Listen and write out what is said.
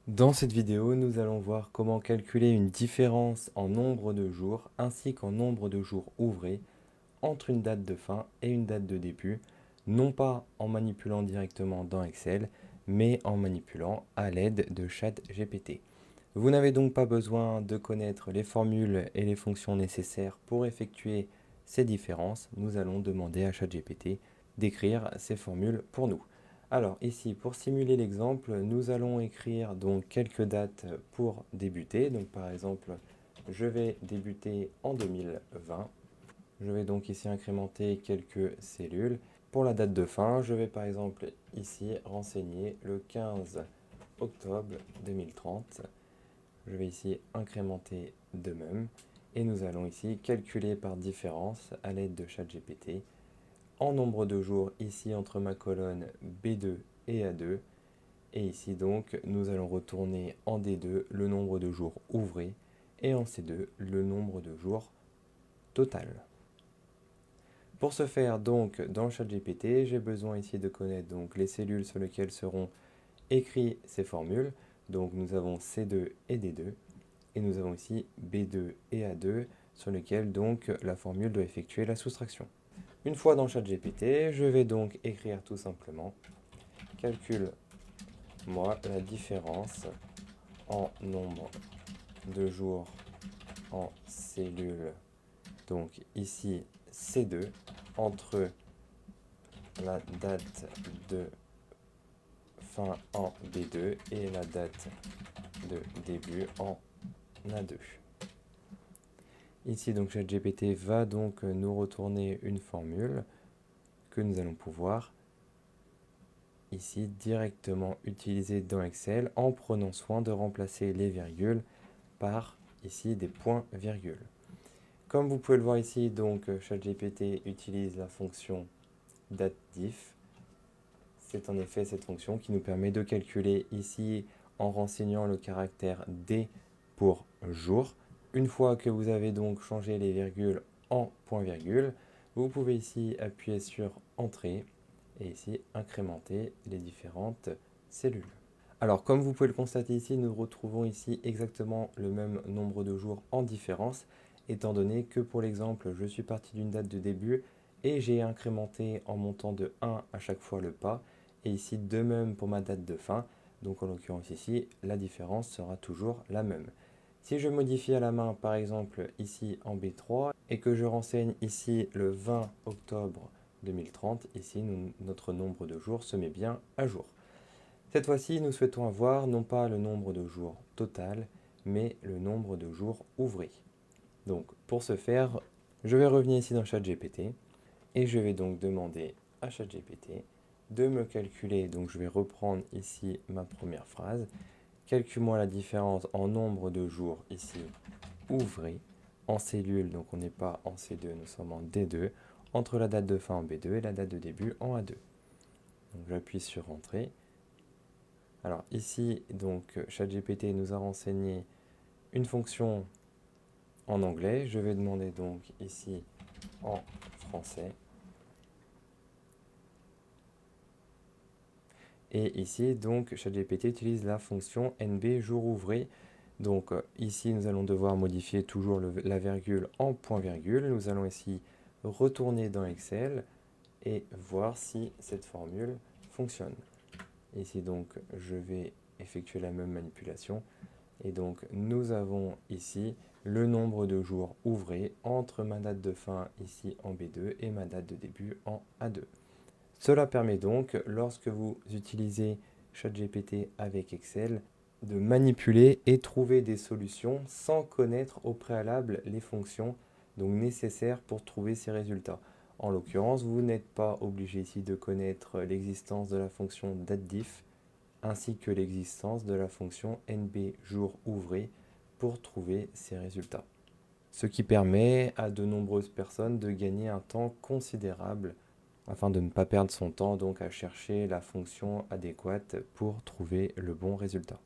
Dans cette vidéo, nous allons voir comment calculer une différence en nombre de jours ainsi qu'en nombre de jours ouvrés entre une date de fin et une date de début, non pas en manipulant directement dans Excel, mais en manipulant à l'aide de ChatGPT. Vous n'avez donc pas besoin de connaître les formules et les fonctions nécessaires pour effectuer ces différences. Nous allons demander à ChatGPT d'écrire ces formules pour nous. Alors ici, pour simuler l'exemple, nous allons écrire donc quelques dates pour débuter. Donc par exemple, je vais débuter en 2020. Je vais donc ici incrémenter quelques cellules. Pour la date de fin, je vais par exemple ici renseigner le 15 octobre 2030. Je vais ici incrémenter de même. Et nous allons ici calculer par différence à l'aide de ChatGPT en nombre de jours ici entre ma colonne B2 et A2. Et ici donc, nous allons retourner en D2 le nombre de jours ouvrés et en C2 le nombre de jours total. Pour ce faire donc dans ChatGPT, j'ai besoin ici de connaître donc les cellules sur lesquelles seront écrites ces formules. Donc nous avons C2 et D2 et nous avons ici B2 et A2 sur lesquelles donc la formule doit effectuer la soustraction. Une fois dans ChatGPT, je vais donc écrire tout simplement calcule-moi la différence en nombre de jours en cellules, donc ici C2, entre la date de fin en B2 et la date de début en A2. Ici donc ChatGPT va donc nous retourner une formule que nous allons pouvoir ici directement utiliser dans Excel en prenant soin de remplacer les virgules par ici des points-virgules. Comme vous pouvez le voir ici, donc ChatGPT utilise la fonction dateDiff. C'est en effet cette fonction qui nous permet de calculer ici en renseignant le caractère D pour jour. Une fois que vous avez donc changé les virgules en point-virgule, vous pouvez ici appuyer sur Entrée et ici incrémenter les différentes cellules. Alors comme vous pouvez le constater ici, nous retrouvons ici exactement le même nombre de jours en différence, étant donné que pour l'exemple, je suis parti d'une date de début et j'ai incrémenté en montant de 1 à chaque fois le pas, et ici de même pour ma date de fin, donc en l'occurrence ici, la différence sera toujours la même. Si je modifie à la main, par exemple ici en B3, et que je renseigne ici le 20 octobre 2030, ici notre nombre de jours se met bien à jour. Cette fois-ci, nous souhaitons avoir non pas le nombre de jours total, mais le nombre de jours ouvrés. Donc pour ce faire, je vais revenir ici dans ChatGPT et je vais donc demander à ChatGPT de me calculer, donc je vais reprendre ici ma première phrase, calcule-moi la différence en nombre de jours ici ouvrés en cellules, donc on n'est pas en C2, nous sommes en D2, entre la date de fin en B2 et la date de début en A2. Donc j'appuie sur Entrée. Alors ici, donc ChatGPT nous a renseigné une fonction en anglais. Je vais demander donc ici en français. Et ici, donc, ChatGPT utilise la fonction NB jour ouvré. Donc ici, nous allons devoir modifier toujours la virgule en point-virgule. Nous allons ici retourner dans Excel et voir si cette formule fonctionne. Ici, donc, je vais effectuer la même manipulation. Et donc, nous avons ici le nombre de jours ouvrés entre ma date de fin ici en B2 et ma date de début en A2. Cela permet donc, lorsque vous utilisez ChatGPT avec Excel, de manipuler et trouver des solutions sans connaître au préalable les fonctions donc nécessaires pour trouver ces résultats. En l'occurrence, vous n'êtes pas obligé ici de connaître l'existence de la fonction dateDiff ainsi que l'existence de la fonction NB jour ouvré pour trouver ces résultats. Ce qui permet à de nombreuses personnes de gagner un temps considérable afin de ne pas perdre son temps donc à chercher la fonction adéquate pour trouver le bon résultat.